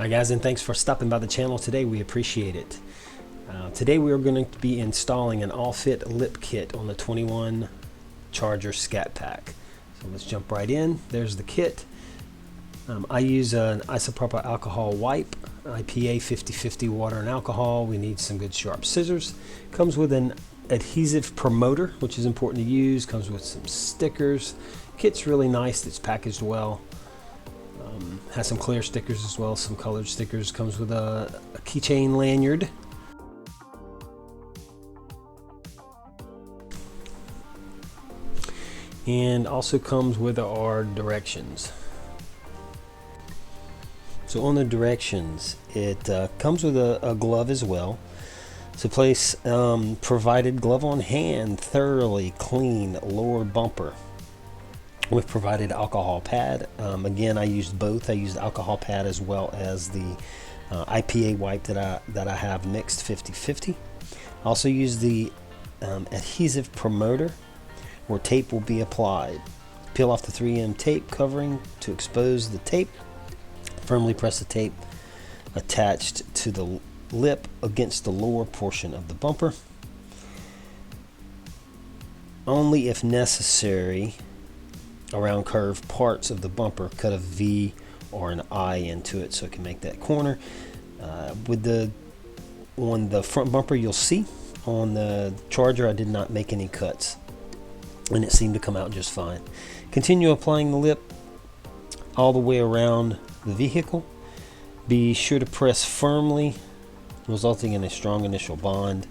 Alright guys, and thanks for stopping by the channel today. We appreciate it. Today we are going to be installing an all-fit lip kit on the 21 Charger Scat Pack. So let's jump right in. There's the kit. I use an isopropyl alcohol wipe, IPA 50/50 water and alcohol. We need some good sharp scissors. Comes with an adhesive promoter, which is important to use. Comes with some stickers. Kit's really nice. It's packaged well. Has some clear stickers as well, some colored stickers. Comes with a keychain lanyard. And also comes with our directions. So on the directions, it comes with a glove as well. So place provided glove on hand, thoroughly clean lower bumper with provided alcohol pad. Again, I used both. I used alcohol pad as well as the IPA wipe that I have mixed 50/50. Also use the adhesive promoter where tape will be applied. Peel off the 3M tape covering to expose the tape. Firmly press the tape attached to the lip against the lower portion of the bumper. Only if necessary, around curved parts of the bumper, cut a V or an I into it so it can make that corner. On the front bumper, you'll see on the Charger I did not make any cuts, and it seemed to come out just fine. Continue applying the lip all the way around the vehicle. Be sure to press firmly, resulting in a strong initial bond.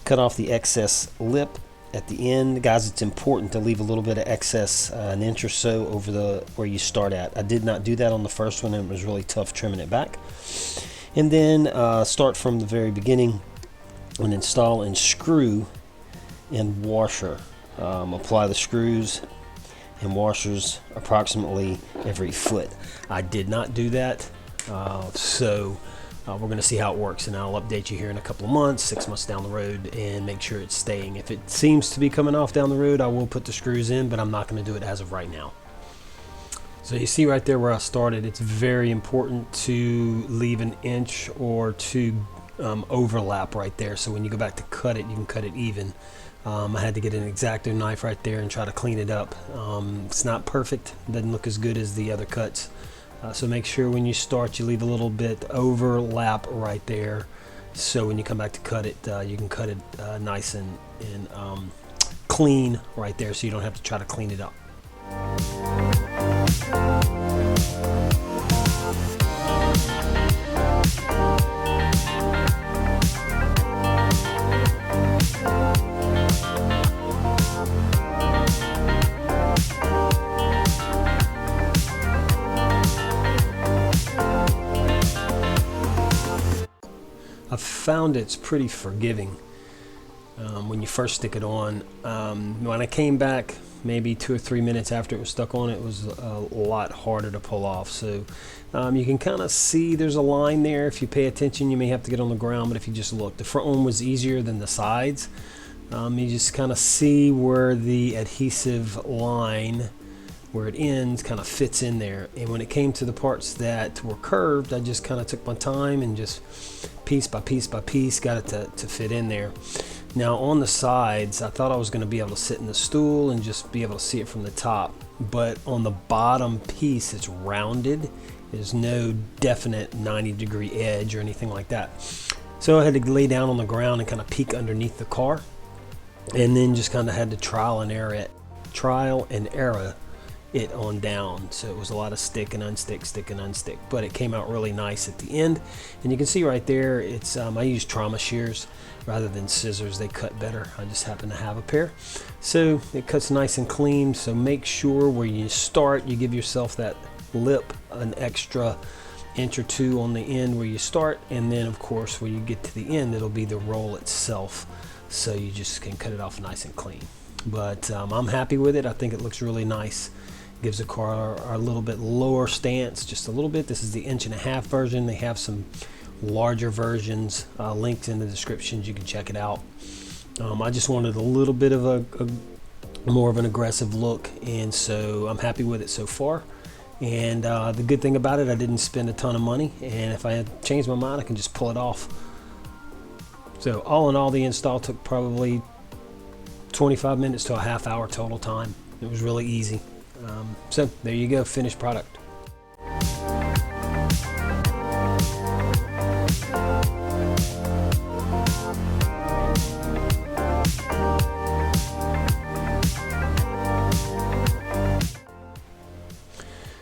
Cut off the excess lip at the end. Guys, it's important to leave a little bit of excess, an inch or so over where you start at. I did not do that on the first one, and it was really tough trimming it back. And then start from the very beginning and install and screw and washer. Apply the screws and washers approximately every foot. I did not do that, we're going to see how it works, and I'll update you here in a couple of months, 6 months down the road, and make sure it's staying. If it seems to be coming off down the road, I will put the screws in, but I'm not going to do it as of right now. So you see right there where I started, it's very important to leave an inch or two overlap right there, so when you go back to cut it, you can cut it even. I had to get an X-Acto knife right there and try to clean it up. It's not perfect, it doesn't look as good as the other cuts. So make sure when you start you leave a little bit overlap right there, so when you come back to cut it, you can cut it nice and clean right there, so you don't have to try to clean it up. I've found it's pretty forgiving when you first stick it on. When I came back maybe 2 or 3 minutes after it was stuck on, it was a lot harder to pull off. So you can kind of see there's a line there. If you pay attention, you may have to get on the ground, but if you just look, the front one was easier than the sides. You just kind of see where the adhesive line, where it ends, kind of fits in there. And when it came to the parts that were curved, I just kind of took my time and just piece by piece by piece got it to fit in there. Now on the sides, I thought I was going to be able to sit in the stool and just be able to see it from the top, but on the bottom piece it's rounded. There's no definite 90-degree edge or anything like that. So I had to lay down on the ground and kind of peek underneath the car, and then just kind of had to trial and error it on down. So it was a lot of stick and unstick, stick and unstick, but it came out really nice at the end. And you can see right there, it's I use trauma shears rather than scissors. They cut better. I just happen to have a pair, so it cuts nice and clean. So make sure where you start, you give yourself that lip an extra inch or two on the end where you start, and then of course when you get to the end, it'll be the roll itself, so you just can cut it off nice and clean. But I'm happy with it. I think it looks really nice. Gives the car a little bit lower stance, just a little bit. This is the 1.5 inch version. They have some larger versions linked in the descriptions. You can check it out. I just wanted a little bit of a more of an aggressive look, and so I'm happy with it so far. And the good thing about it, I didn't spend a ton of money, and if I had changed my mind, I can just pull it off. So all in all, the install took probably 25 minutes to a half hour total time. It was really easy. So there you go, finished product.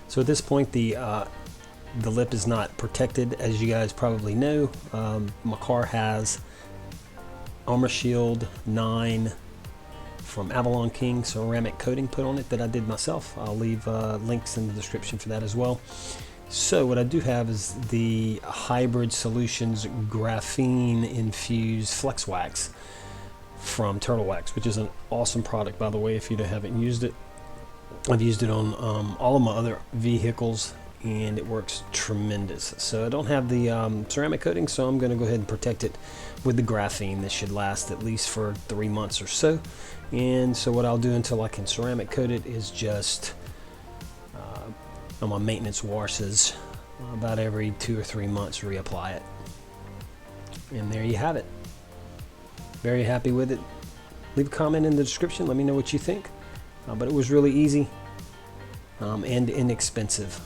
So at this point, the lip is not protected, as you guys probably know. My car has Armor Shield 9 from Avalon King ceramic coating put on it that I did myself. I'll leave links in the description for that as well. So what I do have is the Hybrid Solutions graphene infused flex wax from Turtle Wax, which is an awesome product, by the way, if you haven't used it. I've used it on all of my other vehicles, and it works tremendous. So I don't have the ceramic coating, so I'm going to go ahead and protect it with the graphene. This should last at least for 3 months or so. And so what I'll do until I can ceramic coat it is just on my maintenance washes, about every 2 or 3 months, reapply it. And there you have it. Very happy with it. Leave a comment in the description. Let me know what you think. But it was really easy and inexpensive.